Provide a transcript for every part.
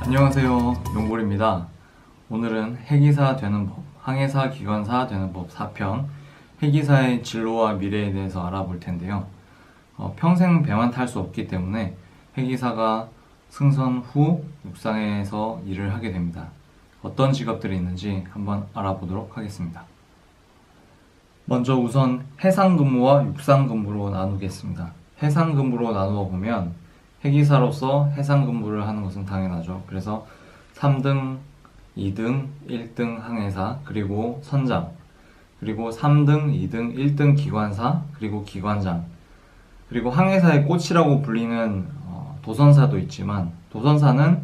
안녕하세요, 용골입니다. 오늘은 해기사 되는 법, 항해사 기관사 되는 법 4편 해기사의 진로와 미래에 대해서 알아볼 텐데요. 평생 배만 탈 수 없기 때문에 해기사가 승선 후 육상에서 일을 하게 됩니다. 어떤 직업들이 있는지 한번 알아보도록 하겠습니다. 먼저 우선 해상 근무와 육상 근무로 나누겠습니다. 해상 근무로 나누어 보면 해기사로서 해상 근무를 하는 것은 당연하죠. 그래서 3등, 2등, 1등 항해사, 그리고 선장, 그리고 3등, 2등, 1등 기관사, 그리고 기관장, 그리고 항해사의 꽃이라고 불리는 도선사도 있지만, 도선사는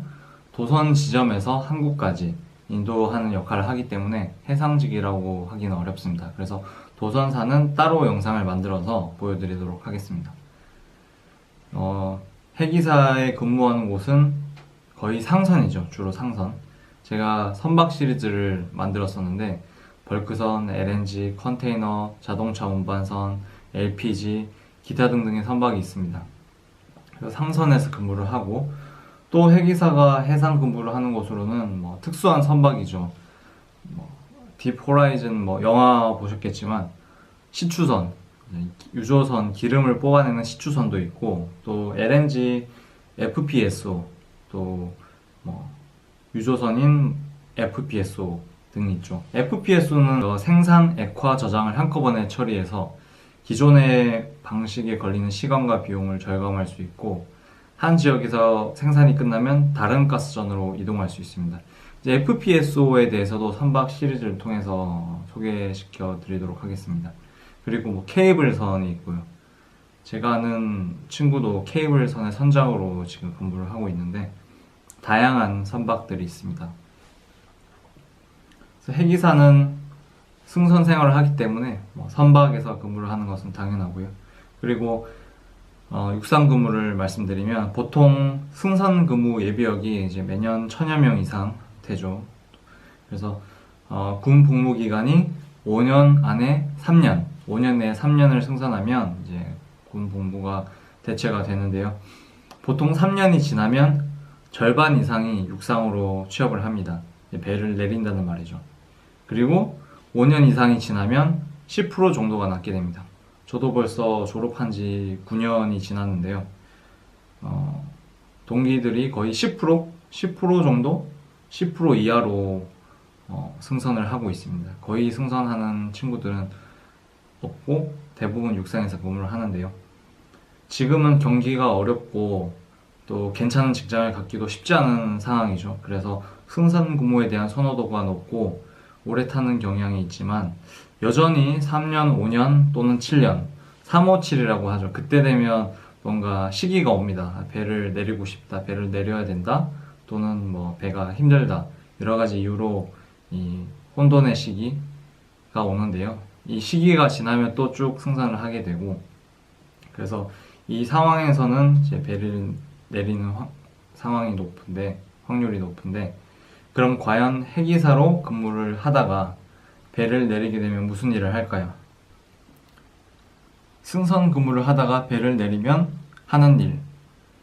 도선 지점에서 항구까지 인도하는 역할을 하기 때문에 해상직이라고 하기는 어렵습니다. 그래서 도선사는 따로 영상을 만들어서 보여드리도록 하겠습니다. 해기사에 근무하는 곳은 거의 상선이죠. 주로 상선. 제가 선박 시리즈를 만들었었는데 벌크선, LNG, 컨테이너, 자동차 운반선, LPG, 기타 등등의 선박이 있습니다. 그래서 상선에서 근무를 하고, 또 해기사가 해상 근무를 하는 곳으로는 특수한 선박이죠. 딥 호라이즌 영화 보셨겠지만 시추선, 유조선, 기름을 뽑아내는 시추선도 있고, 또 LNG, FPSO, 또 유조선인 FPSO 등이 있죠. FPSO는 생산, 액화, 저장을 한꺼번에 처리해서 기존의 방식에 걸리는 시간과 비용을 절감할 수 있고, 한 지역에서 생산이 끝나면 다른 가스전으로 이동할 수 있습니다. 이제 FPSO에 대해서도 선박 시리즈를 통해서 소개시켜 드리도록 하겠습니다. 그리고 케이블선이 있고요. 제가 아는 친구도 케이블선의 선장으로 지금 근무를 하고 있는데 다양한 선박들이 있습니다. 그래서 해기사는 승선 생활을 하기 때문에 선박에서 근무를 하는 것은 당연하고요. 그리고 육상 근무를 말씀드리면 보통 승선 근무 예비역이 이제 매년 1000여 명 이상 되죠. 그래서 군 복무 기간이 5년 안에 3년, 5년 내에 3년을 승선하면 이제 군 복무가 대체가 되는데요. 보통 3년이 지나면 절반 이상이 육상으로 취업을 합니다. 배를 내린다는 말이죠. 그리고 5년 이상이 지나면 10% 정도가 남게 됩니다. 저도 벌써 졸업한 지 9년이 지났는데요. 동기들이 거의 10% 정도? 10% 이하로 승선을 하고 있습니다. 거의 승선하는 친구들은 없고 대부분 육상에서 근무를 하는데요. 지금은 경기가 어렵고 또 괜찮은 직장을 갖기도 쉽지 않은 상황이죠. 그래서 승선 근무에 대한 선호도가 높고 오래 타는 경향이 있지만 여전히 3년, 5년 또는 7년, 357이라고 하죠. 그때 되면 뭔가 시기가 옵니다. 배를 내리고 싶다, 배를 내려야 된다, 또는 배가 힘들다, 여러 가지 이유로 이 혼돈의 시기가 오는데요. 이 시기가 지나면 또 쭉 승선을 하게 되고, 그래서 이 상황에서는 이제 배를 내리는 확률이 높은데, 그럼 과연 해기사로 근무를 하다가 배를 내리게 되면 무슨 일을 할까요? 승선 근무를 하다가 배를 내리면 하는 일,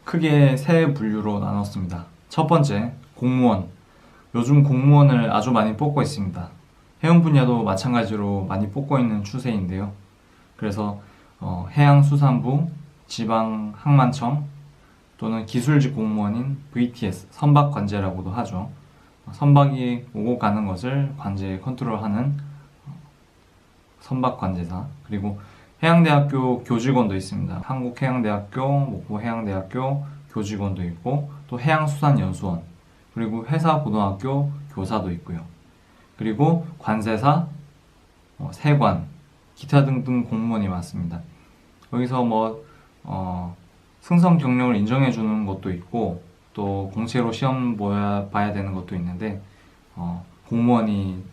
크게 세 분류로 나눴습니다. 첫 번째, 공무원. 요즘 공무원을 아주 많이 뽑고 있습니다. 해운 분야도 마찬가지로 많이 뽑고 있는 추세인데요. 그래서 해양수산부, 지방항만청, 또는 기술직 공무원인 VTS, 선박관제라고도 하죠. 선박이 오고 가는 것을 관제 컨트롤하는 선박관제사. 그리고 해양대학교 교직원도 있습니다. 한국해양대학교, 목포해양대학교 교직원도 있고, 또 해양수산연수원, 그리고 회사고등학교 교사도 있고요. 그리고 관세사, 세관, 기타 등등 공무원이 많습니다. 여기서 승선 경력을 인정해 주는 것도 있고, 또 공채로 시험 봐야 되는 것도 있는데 공무원이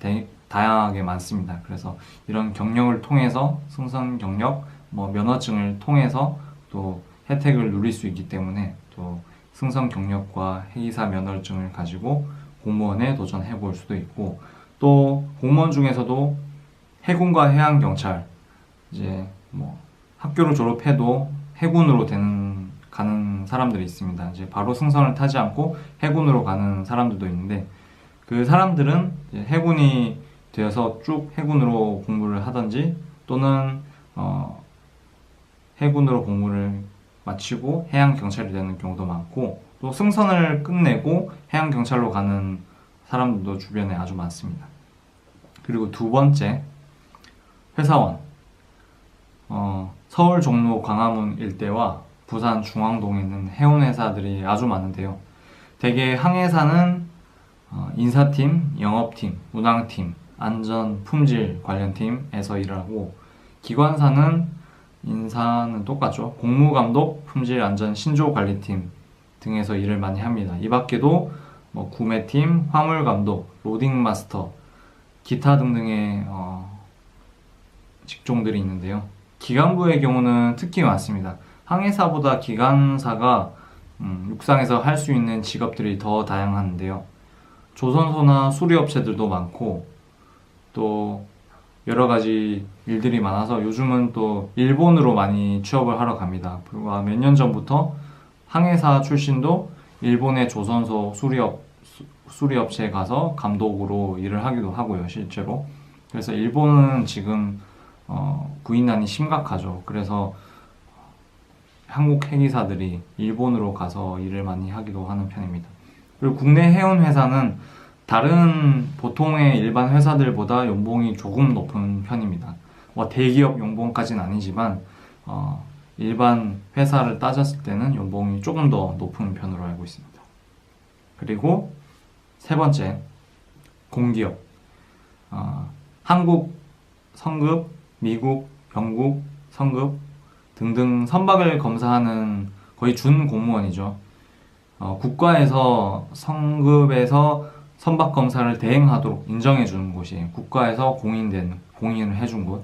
다양하게 많습니다. 그래서 이런 경력을 통해서 승선 경력, 면허증을 통해서 또 혜택을 누릴 수 있기 때문에 또 승선 경력과 해기사 면허증을 가지고 공무원에 도전해 볼 수도 있고, 또 공무원 중에서도 해군과 해양경찰, 이제 학교를 졸업해도 해군으로 되는 가는 사람들이 있습니다. 이제 바로 승선을 타지 않고 해군으로 가는 사람들도 있는데, 그 사람들은 이제 해군이 되어서 쭉 해군으로 공부를 하든지, 또는 해군으로 공부를 마치고 해양 경찰이 되는 경우도 많고, 또 승선을 끝내고 해양 경찰로 가는 사람들도 주변에 아주 많습니다. 그리고 두 번째, 회사원. 서울 종로 광화문 일대와 부산 중앙동에 있는 해운회사들이 아주 많은데요. 대개 항해사는 인사팀, 영업팀, 운항팀, 안전, 품질 관련팀에서 일을 하고, 기관사는 인사는 똑같죠. 공무감독, 품질, 안전, 신조관리팀 등에서 일을 많이 합니다. 이 밖에도 구매팀, 화물감독, 로딩마스터, 기타 등등의 직종들이 있는데요. 기간부의 경우는 특히 많습니다. 항해사보다 기관사가 육상에서 할 수 있는 직업들이 더 다양한데요. 조선소나 수리업체들도 많고, 또 여러 가지 일들이 많아서 요즘은 또 일본으로 많이 취업을 하러 갑니다. 불과 몇 년 전부터 항해사 출신도 일본의 조선소 수리업체에 가서 감독으로 일을 하기도 하고요, 실제로. 그래서 일본은 지금 구인난이 심각하죠. 그래서 한국 해기사들이 일본으로 가서 일을 많이 하기도 하는 편입니다. 그리고 국내 해운 회사는 다른 보통의 일반 회사들보다 연봉이 조금 높은 편입니다. 대기업 연봉까지는 아니지만 일반 회사를 따졌을 때는 연봉이 조금 더 높은 편으로 알고 있습니다. 그리고 세 번째, 공기업. 한국 성급, 미국, 영국 성급 등등 선박을 검사하는 거의 준 공무원이죠. 국가에서 성급에서 선박 검사를 대행하도록 인정해 주는 곳이 국가에서 공인을 해준 곳.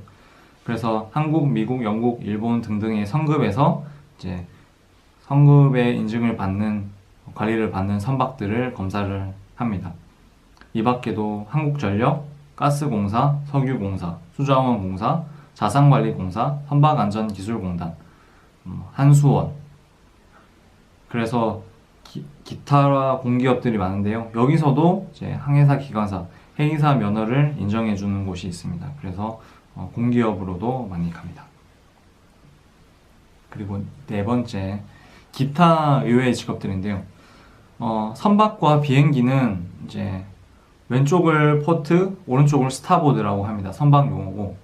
그래서 한국, 미국, 영국, 일본 등등의 성급에서 이제 성급의 인증을 받는, 관리를 받는 선박들을 검사를 합니다. 이 밖에도 한국전력, 가스공사, 석유공사, 수자원공사, 자산관리공사, 선박안전기술공단, 한수원. 그래서 기타 공기업들이 많은데요. 여기서도 이제 항해사, 기관사, 해기사 면허를 인정해 주는 곳이 있습니다. 그래서 공기업으로도 많이 갑니다. 그리고 네 번째, 기타 의외의 직업들인데요. 선박과 비행기는 이제 왼쪽을 포트, 오른쪽을 스타보드라고 합니다. 선박 용어고.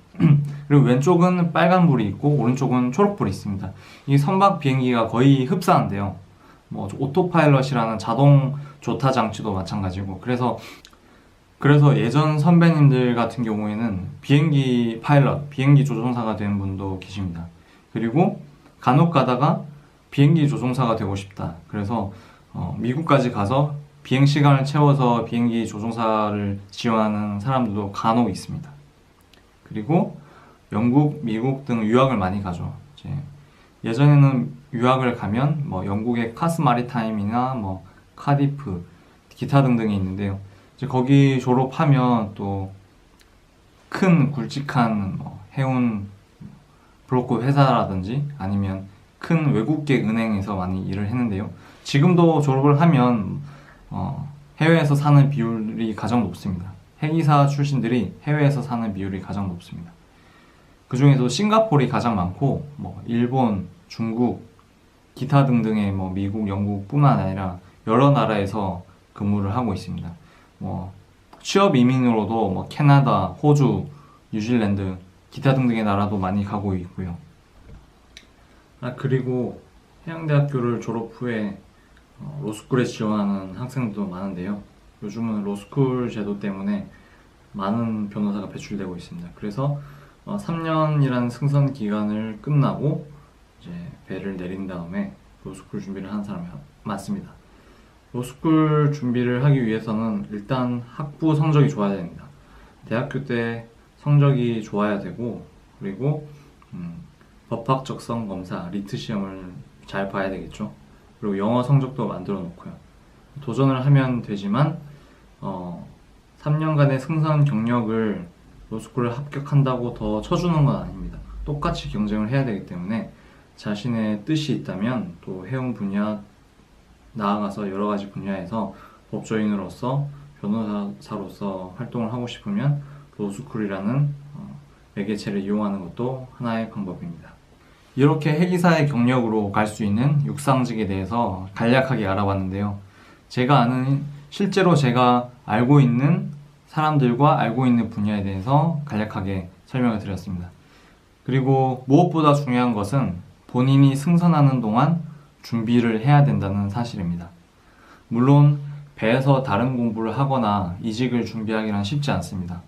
그리고 왼쪽은 빨간불이 있고 오른쪽은 초록불이 있습니다. 이 선박 비행기가 거의 흡사한데요. 오토파일럿이라는 자동 조타 장치도 마찬가지고, 그래서 예전 선배님들 같은 경우에는 비행기 파일럿, 비행기 조종사가 된 분도 계십니다. 그리고 간혹 가다가 비행기 조종사가 되고 싶다. 그래서 미국까지 가서 비행 시간을 채워서 비행기 조종사를 지원하는 사람들도 간혹 있습니다. 그리고 영국, 미국 등 유학을 많이 가죠. 예전에는 유학을 가면 영국의 카스 마리타임이나 카디프, 기타 등등이 있는데요. 이제 거기 졸업하면 또 큰 굵직한 해운 브로커 회사라든지 아니면 큰 외국계 은행에서 많이 일을 했는데요. 지금도 졸업을 하면 해외에서 사는 비율이 가장 높습니다. 해기사 출신들이 해외에서 사는 비율이 가장 높습니다. 그 중에서 싱가포르이 가장 많고, 일본, 중국, 기타 등등의 미국, 영국뿐만 아니라 여러 나라에서 근무를 하고 있습니다. 취업 이민으로도 캐나다, 호주, 뉴질랜드, 기타 등등의 나라도 많이 가고 있고요. 그리고 해양대학교를 졸업 후에 로스쿨에 지원하는 학생들도 많은데요. 요즘은 로스쿨 제도 때문에 많은 변호사가 배출되고 있습니다. 그래서 3년이라는 승선 기간을 끝나고 이제 배를 내린 다음에 로스쿨 준비를 하는 사람이 많습니다. 로스쿨 준비를 하기 위해서는 일단 학부 성적이 좋아야 됩니다. 대학교 때 성적이 좋아야 되고, 그리고 법학 적성 검사, 리트 시험을 잘 봐야 되겠죠. 그리고 영어 성적도 만들어 놓고요. 도전을 하면 되지만 3년간의 승선 경력을 로스쿨을 합격한다고 더 쳐주는 건 아닙니다. 똑같이 경쟁을 해야 되기 때문에 자신의 뜻이 있다면 또 해운 분야, 나아가서 여러 가지 분야에서 법조인으로서 변호사로서 활동을 하고 싶으면 로스쿨이라는 매개체를 이용하는 것도 하나의 방법입니다. 이렇게 회계사의 경력으로 갈 수 있는 육상직에 대해서 간략하게 알아봤는데요. 실제로 제가 알고 있는 사람들과 알고 있는 분야에 대해서 간략하게 설명을 드렸습니다. 그리고 무엇보다 중요한 것은 본인이 승선하는 동안 준비를 해야 된다는 사실입니다. 물론 배에서 다른 공부를 하거나 이직을 준비하기란 쉽지 않습니다.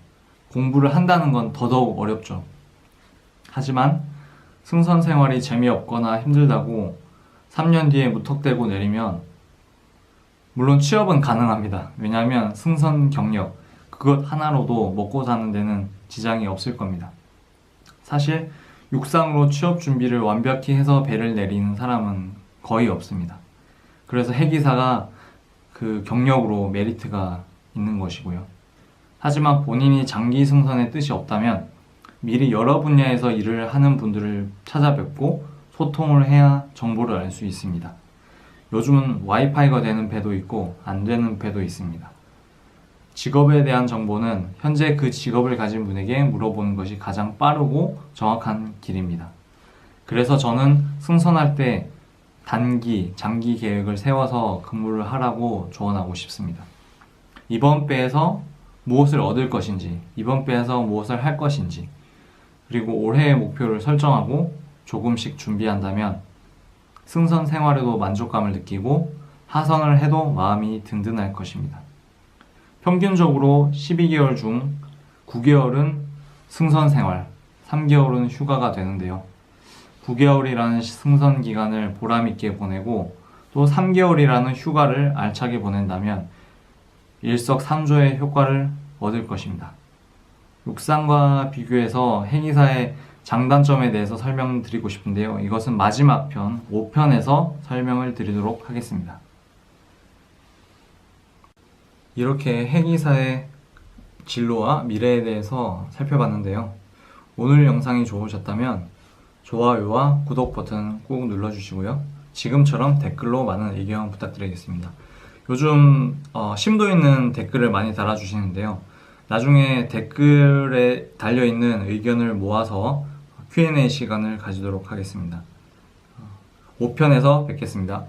공부를 한다는 건 더더욱 어렵죠. 하지만 승선 생활이 재미없거나 힘들다고 3년 뒤에 무턱대고 내리면 물론 취업은 가능합니다. 왜냐하면 승선 경력, 그것 하나로도 먹고 사는 데는 지장이 없을 겁니다. 사실 육상으로 취업 준비를 완벽히 해서 배를 내리는 사람은 거의 없습니다. 그래서 해기사가 그 경력으로 메리트가 있는 것이고요. 하지만 본인이 장기 승선의 뜻이 없다면 미리 여러 분야에서 일을 하는 분들을 찾아뵙고 소통을 해야 정보를 알 수 있습니다. 요즘은 와이파이가 되는 배도 있고 안 되는 배도 있습니다. 직업에 대한 정보는 현재 그 직업을 가진 분에게 물어보는 것이 가장 빠르고 정확한 길입니다. 그래서 저는 승선할 때 단기, 장기 계획을 세워서 근무를 하라고 조언하고 싶습니다. 이번 배에서 무엇을 얻을 것인지, 이번 배에서 무엇을 할 것인지, 그리고 올해의 목표를 설정하고 조금씩 준비한다면 승선 생활에도 만족감을 느끼고 하선을 해도 마음이 든든할 것입니다. 평균적으로 12개월 중 9개월은 승선 생활, 3개월은 휴가가 되는데요. 9개월이라는 승선 기간을 보람있게 보내고 또 3개월이라는 휴가를 알차게 보낸다면 일석삼조의 효과를 얻을 것입니다. 육상과 비교해서 행위사의 장단점에 대해서 설명드리고 싶은데요. 이것은 마지막 편 5편에서 설명을 드리도록 하겠습니다. 이렇게 행위사의 진로와 미래에 대해서 살펴봤는데요. 오늘 영상이 좋으셨다면 좋아요와 구독 버튼 꾹 눌러주시고요. 지금처럼 댓글로 많은 의견 부탁드리겠습니다. 요즘 심도 있는 댓글을 많이 달아주시는데요. 나중에 댓글에 달려있는 의견을 모아서 Q&A 시간을 가지도록 하겠습니다. 5편에서 뵙겠습니다.